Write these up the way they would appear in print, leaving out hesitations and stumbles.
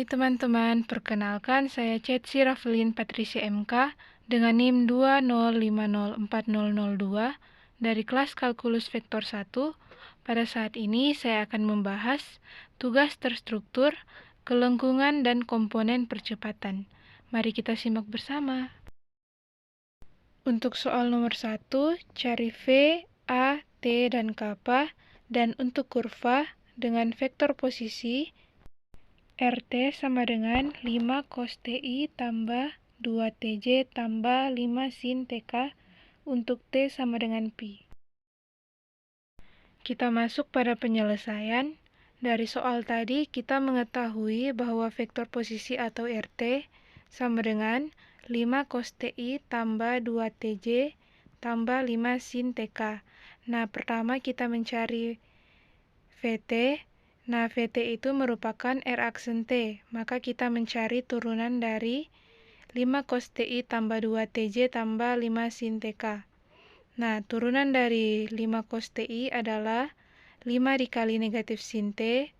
teman-teman, perkenalkan saya Cetsi Rafelin Patricia MK dengan NIM 205040002 dari kelas Kalkulus Vektor 1. Pada saat ini saya akan membahas tugas terstruktur, kelengkungan, dan komponen percepatan. Mari kita simak bersama. Untuk soal nomor 1, cari V, A, T, dan kappa, dan untuk kurva dengan vektor posisi RT sama dengan 5 cos TI tambah 2 TJ tambah 5 sin TK untuk T sama dengan pi. Kita masuk pada penyelesaian. Dari soal tadi kita mengetahui bahwa vektor posisi atau RT sama dengan 5 cos TI tambah 2 TJ tambah 5 sin TK. Nah, pertama kita mencari VT. Nah, VT itu merupakan R aksen T, maka kita mencari turunan dari 5 cos TI tambah 2 TJ tambah 5 sin TK. Nah, turunan dari 5 cos TI adalah 5 dikali negatif sin T,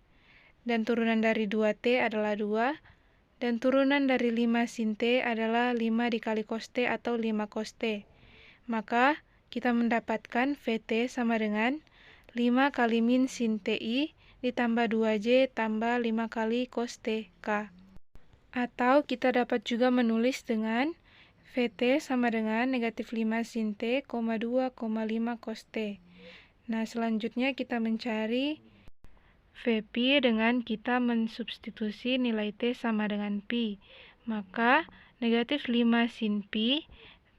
dan turunan dari 2T adalah 2, dan turunan dari 5 sin T adalah 5 dikali cos T atau 5 cos T. Maka, kita mendapatkan VT sama dengan 5 kali min sin TI ditambah 2J tambah 5 kali cos TK. Atau kita dapat juga menulis dengan VT sama dengan negatif 5 sin T, 2,5 cos T. Nah, selanjutnya kita mencari Vp dengan kita mensubstitusi nilai T sama dengan pi. Maka, negatif 5 sin pi,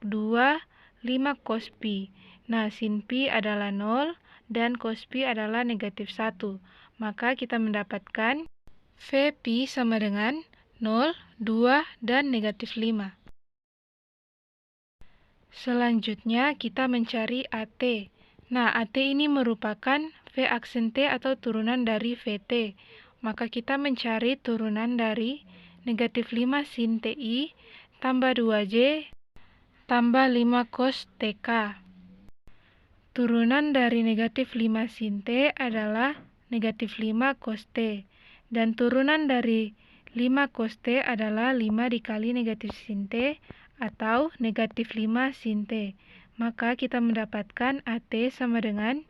2, 5 cos pi. Nah, sin pi adalah 0 dan cos pi adalah negatif 1. Maka kita mendapatkan Vp sama dengan 0, 2, dan negatif 5. Selanjutnya kita mencari AT. Nah, AT ini merupakan V aksen T atau turunan dari VT. Maka kita mencari turunan dari negatif 5 sin TI tambah 2J tambah 5 cos TK. Turunan dari negatif 5 sin T adalah negatif 5 cos T. Dan turunan dari 5 cos T adalah 5 dikali negatif sin T atau negatif 5 sin T. Maka kita mendapatkan AT sama dengan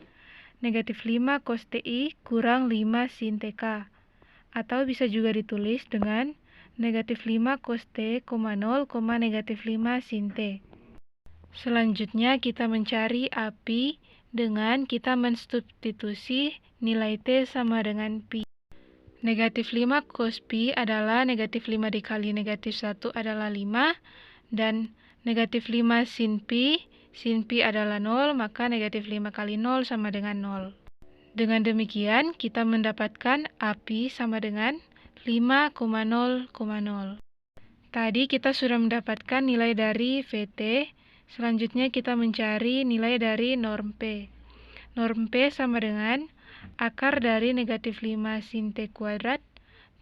negatif 5 cos TI kurang 5 sin TK. Atau bisa juga ditulis dengan negatif 5 cos T, 0, negatif 5 sin T. Selanjutnya kita mencari API dengan kita mensubstitusi nilai T sama dengan pi. Negatif 5 cos pi adalah negatif 5 dikali negatif 1 adalah 5, dan negatif 5 sin pi adalah 0, maka negatif 5 kali 0 sama dengan 0. Dengan demikian, kita mendapatkan API sama dengan 5,0,0. Tadi kita sudah mendapatkan nilai dari VT, selanjutnya kita mencari nilai dari norm P. Norm P sama dengan akar dari negatif 5 sin T kuadrat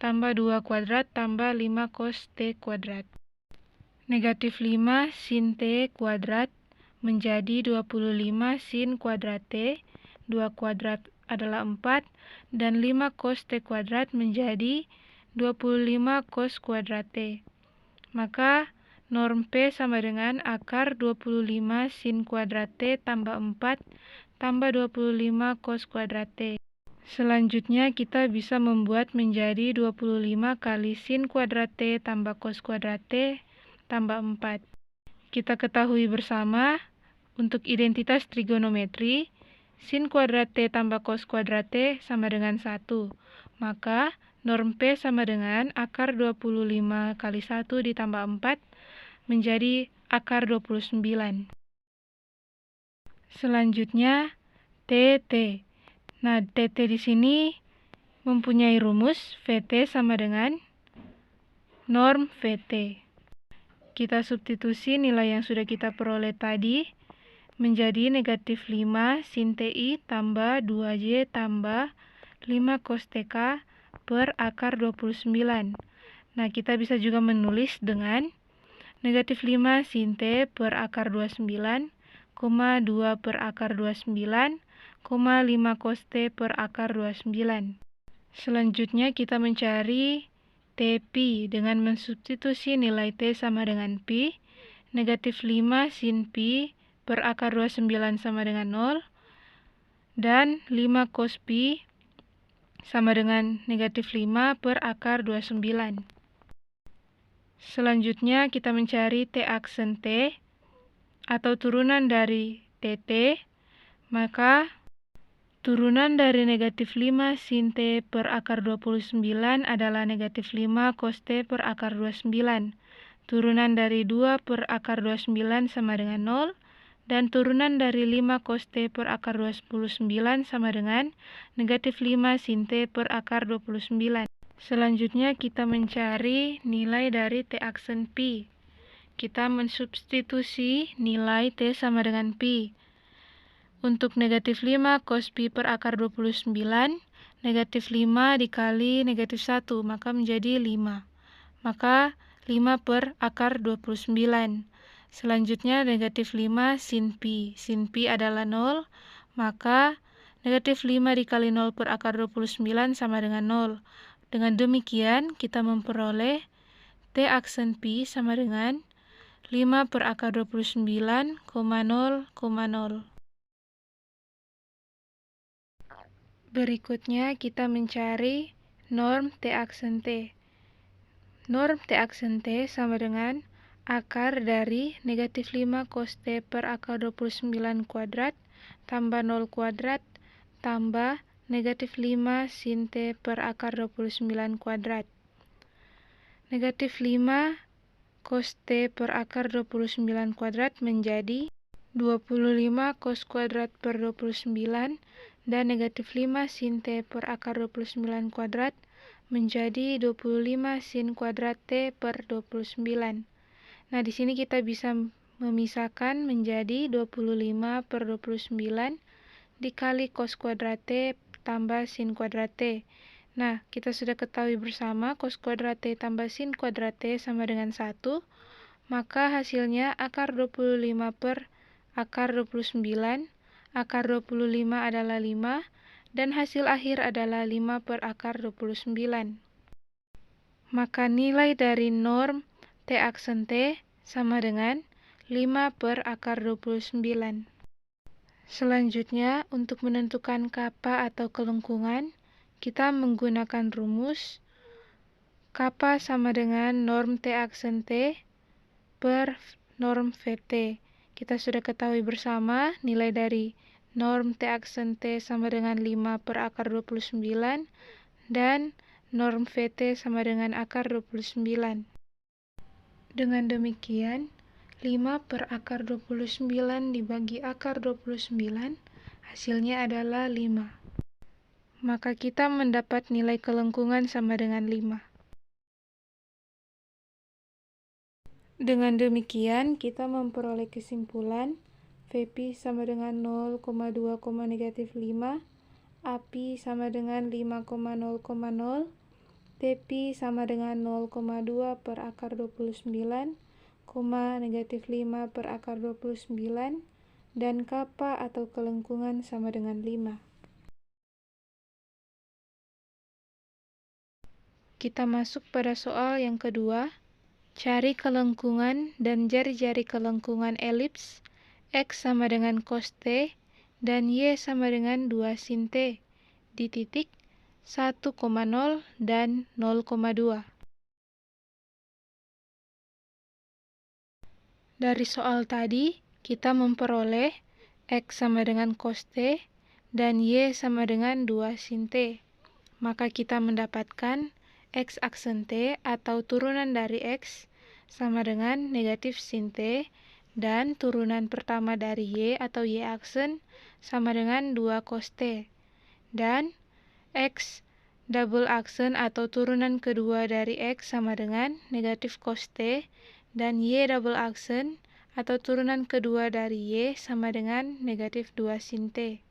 tambah 2 kuadrat tambah 5 cos T kuadrat. Negatif 5 sin T kuadrat menjadi 25 sin kuadrat T, 2 kuadrat adalah 4, dan 5 cos T kuadrat menjadi 25 cos kuadrat T. Maka norm P sama dengan akar 25 sin kuadrat T tambah 4 tambah 25 cos kuadrat T. Selanjutnya kita bisa membuat menjadi 25 kali sin kuadrat T tambah cos kuadrat T tambah 4. Kita ketahui bersama untuk identitas trigonometri, sin kuadrat T tambah cos kuadrat T sama dengan 1. Maka norm P sama dengan akar 25 kali 1 ditambah 4 menjadi akar 29. Selanjutnya TT. Nah, TT di sini mempunyai rumus VT sama dengan norm VT. Kita substitusi nilai yang sudah kita peroleh tadi menjadi negatif 5 sin TI tambah 2J tambah 5 cos TK per akar 29. Nah, kita bisa juga menulis dengan negatif 5 sin T per akar 29, 2 per akar 29, 5 cos T per akar 29. Selanjutnya kita mencari T pi dengan mensubstitusi nilai T sama dengan pi, negatif 5 sin pi per akar 29 sama dengan 0, dan 5 cos pi sama dengan negatif 5 per akar 29. Selanjutnya kita mencari T aksen T atau turunan dari TT, maka turunan dari negatif 5 sin T per akar 29 adalah negatif 5 cos T per akar 29. Turunan dari 2 per akar 29 sama dengan 0, dan turunan dari 5 cos T per akar 29 sama dengan negatif 5 sin T per akar 29. Selanjutnya kita mencari nilai dari T aksen pi. Kita mensubstitusi nilai T sama dengan pi. Untuk negatif 5 cos pi per akar 29, negatif 5 dikali negatif 1, maka menjadi 5. Maka 5 per akar 29. Selanjutnya negatif 5 sin pi. Sin pi adalah 0, maka negatif 5 dikali 0 per akar 29 sama dengan 0. Dengan demikian, kita memperoleh T aksen pi sama dengan 5 per akar 29,0,0. Berikutnya, kita mencari norm T aksen T. Norm T aksen T sama dengan akar dari negatif 5 cos T per akar 29 kuadrat tambah 0 kuadrat tambah negatif 5 sin T per akar 29 kuadrat. Negatif 5 cos T per akar 29 kuadrat menjadi 25 cos kuadrat per 29, dan negatif 5 sin T per akar 29 kuadrat menjadi 25 sin kuadrat T per 29. Nah, di sini kita bisa memisahkan menjadi 25 per 29 dikali cos kuadrat T tambah sin kuadrat T. Nah, kita sudah ketahui bersama cos kuadrat T tambah sin kuadrat T sama dengan 1, maka hasilnya akar 25 per akar 29, akar 25 adalah 5, dan hasil akhir adalah 5 per akar 29. Maka nilai dari norm T aksen T sama dengan 5 per akar 29. Selanjutnya, untuk menentukan kappa atau kelengkungan, kita menggunakan rumus kappa sama dengan norm T aksen T per norm VT. Kita sudah ketahui bersama nilai dari norm T aksen T sama dengan 5 per akar 29 dan norm VT sama dengan akar 29. Dengan demikian, 5 per akar 29 dibagi akar 29, hasilnya adalah 5. Maka kita mendapat nilai kelengkungan sama dengan 5. Dengan demikian, kita memperoleh kesimpulan Vp sama dengan 0,2, negatif 5, AP sama dengan 5,0,0, Tp sama dengan 0,2 per akar 29, negatif 5 per akar 29, dan kappa atau kelengkungan sama dengan 5. Kita masuk pada soal yang kedua. Cari kelengkungan dan jari-jari kelengkungan elips X sama dengan cos T dan Y sama dengan 2 sin T di titik 1,0 dan 0,2. Dari soal tadi, kita memperoleh X sama dengan cos T dan Y sama dengan 2 sin T. Maka kita mendapatkan X aksen T atau turunan dari X sama dengan negatif sin T, dan turunan pertama dari Y atau Y aksen sama dengan 2 cos T. Dan X double aksen atau turunan kedua dari X sama dengan negatif cos T, dan Y double aksen atau turunan kedua dari Y sama dengan negatif 2 sin T.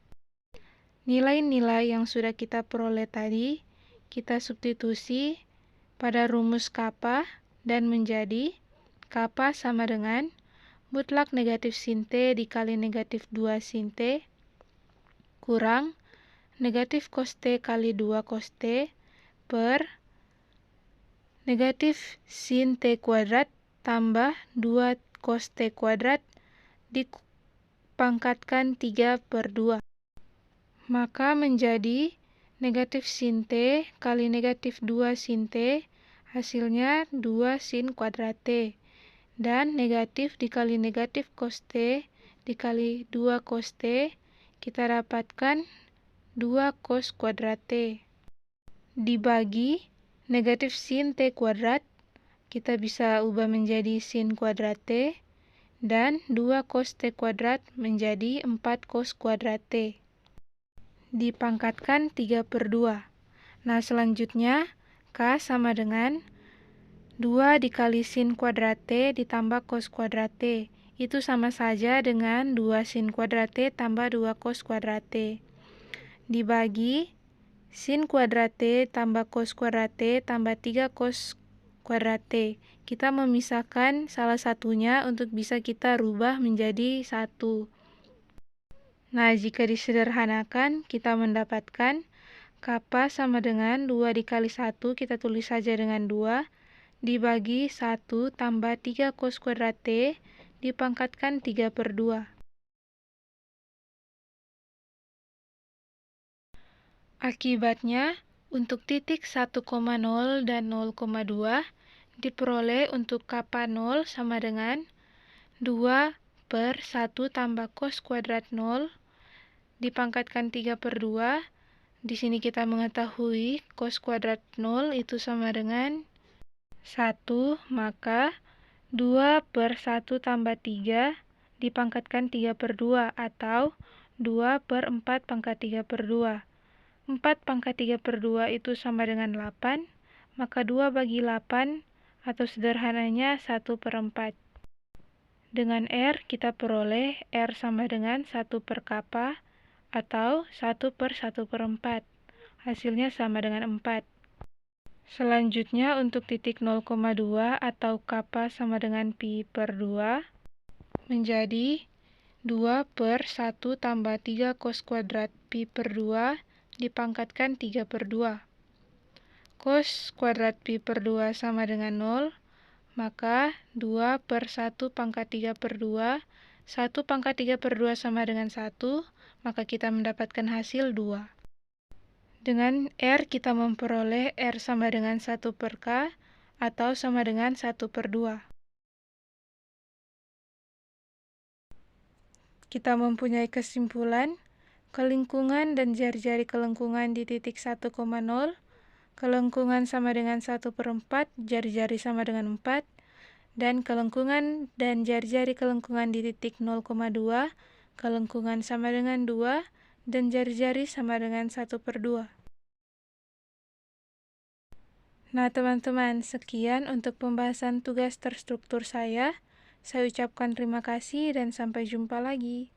Nilai-nilai yang sudah kita peroleh tadi, kita substitusi pada rumus kappa dan menjadi kappa sama dengan mutlak negatif sin T dikali negatif 2 sin T kurang negatif cos T kali 2 cos T per negatif sin T kuadrat tambah 2 cos T kuadrat dipangkatkan 3/2. Maka menjadi negatif sin T kali negatif 2 sin T, hasilnya 2 sin kuadrat T. Dan negatif dikali negatif cos T dikali 2 cos T, kita dapatkan 2 cos kuadrat T. Dibagi negatif sin T kuadrat, kita bisa ubah menjadi sin kuadrat T, dan 2 cos T kuadrat menjadi 4 cos kuadrat T. Dipangkatkan 3/2. Nah, selanjutnya K sama dengan 2 dikali sin kuadrat T ditambah cos kuadrat T. Itu sama saja dengan 2 sin kuadrat T tambah 2 cos kuadrat T. Dibagi sin kuadrat T tambah cos kuadrat T tambah 3 cos kuadrat T. Kita memisahkan salah satunya untuk bisa kita rubah menjadi 1. Nah, jika disederhanakan, kita mendapatkan kappa sama dengan 2 dikali 1, kita tulis saja dengan 2, dibagi 1 tambah 3 cos kuadrat T, dipangkatkan 3/2. Akibatnya, untuk titik 1,0 dan 0,2 diperoleh untuk kappa 0 sama dengan 2/1 tambah cos kuadrat 0 dipangkatkan 3/2. Di sini kita mengetahui cos kuadrat 0 itu sama dengan 1, maka 2/1 tambah 3 dipangkatkan 3/2 atau 2/4 pangkat 3/2. 4 pangkat 3/2 itu sama dengan 8, maka 2 bagi 8 atau sederhananya 1/4. Dengan R kita peroleh R sama dengan 1 per kappa atau 1/1/4. Hasilnya sama dengan 4. Selanjutnya untuk titik 0,2 atau kappa sama dengan pi/2 menjadi 2/1 tambah 3 cos kuadrat pi/2 dipangkatkan 3/2. Cos kuadrat pi/2 sama dengan 0, maka 2/1 pangkat 3/2, 1 pangkat 3/2 sama dengan 1, maka kita mendapatkan hasil 2. Dengan R kita memperoleh R sama dengan 1/k atau sama dengan 1/2. Kita mempunyai kesimpulan, kelingkungan dan jari-jari kelengkungan di titik 1,0, kelengkungan sama dengan 1/4, jari-jari sama dengan 4, dan kelengkungan dan jari-jari kelengkungan di titik 0,2, kelengkungan sama dengan 2, dan jari-jari sama dengan 1/2. Nah, teman-teman, sekian untuk pembahasan tugas terstruktur saya. Saya ucapkan terima kasih dan sampai jumpa lagi.